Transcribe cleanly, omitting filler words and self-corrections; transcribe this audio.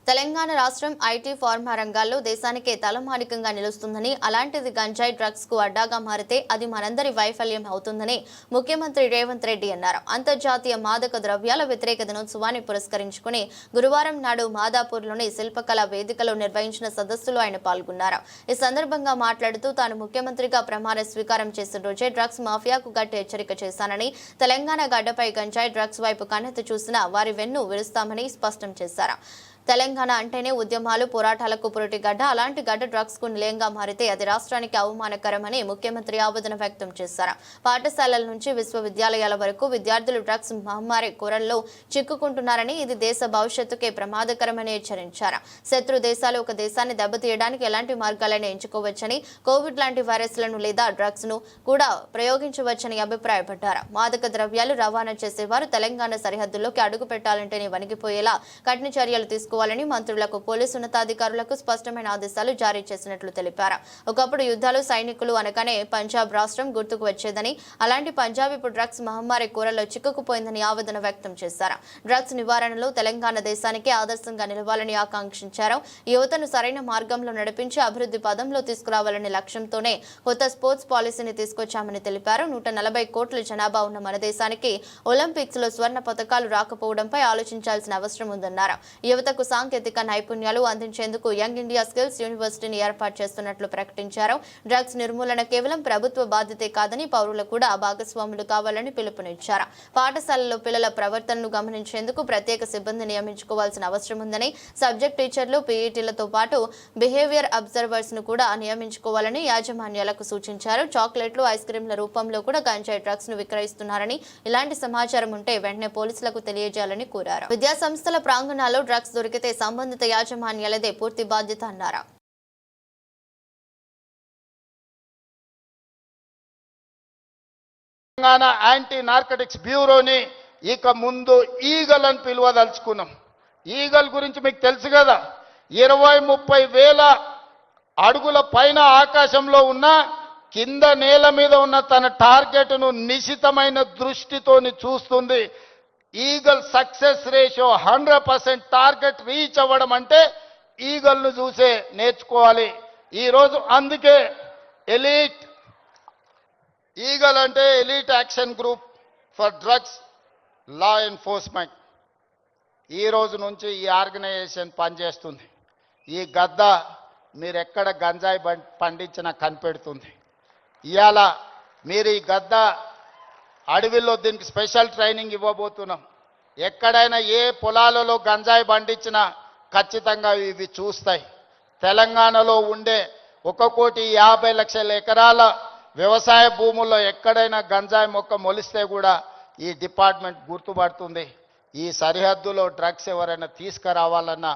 తెలంగాణ రాష్ట్రం IT pharma రంగాల్లో దేశానికే తలమానికంగా నిలుస్తుందని, అలాంటిది గంజాయి డ్రగ్స్ కు అడ్డాగా మారితే అది మనందరి వైఫల్యం అవుతుందని ముఖ్యమంత్రి రేవంత్ రెడ్డి అన్నారు. అంతర్జాతీయ మాదక ద్రవ్యాల వ్యతిరేక దినోత్సవాన్ని పురస్కరించుకుని గురువారం నాడు మాదాపూర్లోని శిల్పకళా వేదికలో నిర్వహించిన సదస్సులో ఆయన పాల్గొన్నారు. ఈ సందర్భంగా మాట్లాడుతూ తాను ముఖ్యమంత్రిగా ప్రమాణ స్వీకారం చేసిన రోజే డ్రగ్స్ మాఫియాకు గట్టి హెచ్చరిక చేశానని, తెలంగాణ గడ్డపై గంజాయి డ్రగ్స్ వైపు కన్నెత్తి చూసినా వారి వెన్ను విరుస్తామని స్పష్టం చేశారు. తెలంగాణ అంటేనే ఉద్యమాలు, పోరాటాలకు పురిటి గడ్డ. అలాంటి గడ్డ డ్రగ్స్ కు నిలయంగా మారితే అది రాష్ట్రానికి అవమానకరమని ముఖ్యమంత్రి ఆవేదన వ్యక్తం చేశారు. పాఠశాలల నుంచి విశ్వవిద్యాలయాల వరకు విద్యార్థులు డ్రగ్స్ మహమ్మారి కూరల్లో చిక్కుకుంటున్నారని, ఇది దేశ భవిష్యత్తుకే ప్రమాదకరమని హెచ్చరించారు. శత్రు దేశాలు ఒక దేశాన్ని దెబ్బతీయడానికి ఎలాంటి మార్గాలను ఎంచుకోవచ్చని, కోవిడ్ లాంటి వైరస్లను లేదా డ్రగ్స్ ను కూడా ప్రయోగించవచ్చని అభిప్రాయపడ్డారు. మాదక ద్రవ్యాలు రవాణా చేసేవారు తెలంగాణ సరిహద్దుల్లోకి అడుగు పెట్టాలంటేనే వణికిపోయేలా కఠిన చర్యలు తీసుకోవాలని మంత్రులకు, పోలీసు ఉన్నతాధికారులకు స్పష్టమైన ఆదేశాలు జారీ చేసినట్లు తెలిపారు. ఒకప్పుడు యుద్ధాలు, సైనికులు అనగానే పంజాబ్ రాష్ట్రం గుర్తుకు వచ్చేదని, అలాంటి పంజాబ్ ఇప్పుడు డ్రగ్స్ మహమ్మారి కూరల్లో చిక్కుకుపోయిందని ఆవేదన వ్యక్తం చేశారు. డ్రగ్స్ నివారణలో తెలంగాణ దేశానికి ఆదర్శంగా నిలవాలని ఆకాంక్షించారు. యువతను సరైన మార్గంలో నడిపించి అభివృద్ధి పదంలో తీసుకురావాలనే లక్ష్యంతోనే కొత్త స్పోర్ట్స్ పాలసీని తీసుకొచ్చామని తెలిపారు. 140 కోట్ల జనాభా ఉన్న మన దేశానికి ఒలింపిక్స్ లో స్వర్ణ పతకాలు రాకపోవడంపై ఆలోచించాల్సిన అవసరం ఉందన్నారు. యువతకు సాంకేతిక నైపుణ్యాలు అందించేందుకు యంగ్ ఇండియా స్కిల్స్ యూనివర్సిటీని ఏర్పాటు చేస్తున్నట్లు ప్రకటించారు. డ్రగ్స్ నిర్మూలన కేవలం ప్రభుత్వ బాధ్యతే కాదని, పౌరులు కూడా భాగస్వాములు కావాలని పిలుపునిచ్చారు. పాఠశాలలో పిల్లల ప్రవర్తనను గమనించేందుకు ప్రత్యేక సిబ్బంది నియమించుకోవాల్సిన అవసరం ఉందని, సబ్జెక్ట్ టీచర్లు, పీఈటీలతో పాటు బిహేవియర్ అబ్జర్వర్స్ ను కూడా నియమించుకోవాలని యాజమాన్యాలకు సూచించారు. చాక్లెట్లు, ఐస్ క్రీంల రూపంలో కూడా గంజాయి డ్రగ్స్ ను విక్రయిస్తున్నారని, ఇలాంటి సమాచారం ఉంటే వెంటనే పోలీసులకు తెలియజేయాలని కోరారు. విద్యా సంస్థల ప్రాంగణాల్లో డ్రగ్స్ దొరికితే సంబంధిత యాజమాన్యాలదే పూర్తి బాధ్యత అన్నారు. తెలంగాణ యాంటీ నార్కటిక్స్ బ్యూరోని ఇక ముందు ఈగల్ అని పిలువదలుచుకున్నాం. ఈగల్ గురించి మీకు తెలుసు కదా, 20-30 వేల అడుగుల పైన ఆకాశంలో ఉన్న, కింద నేల మీద ఉన్న తన టార్గెట్ను నిశితమైన దృష్టితోని చూస్తుంది. Eagle success ratio 100%. Target reach అవ్వడం అంటే ఈగల్ను చూసే నేర్చుకోవాలి. ఈరోజు అందుకే ఎలీట్ ఈగల్ అంటే elite action group for drugs law enforcement. ఈ రోజు నుంచి ఈ ఆర్గనైజేషన్ పనిచేస్తుంది. ఈ గద్ద మీరు ఎక్కడ గంజాయి పండించినా కనిపెడుతుంది. ఇవాళ మీరు ఈ గద్ద అడవిలో దీనికి స్పెషల్ ట్రైనింగ్ ఇవ్వబోతున్నాం. ఎక్కడైనా ఏ పొలాలలో గంజాయి పండించినా ఖచ్చితంగా ఇవి చూస్తాయి. తెలంగాణలో ఉండే 1,50,00,000 ఎకరాల వ్యవసాయ భూముల్లో ఎక్కడైనా గంజాయి మొక్క మొలిస్తే కూడా ఈ డిపార్ట్మెంట్ గుర్తుపడుతుంది. ఈ సరిహద్దులో డ్రగ్స్ ఎవరైనా తీసుకురావాలన్నా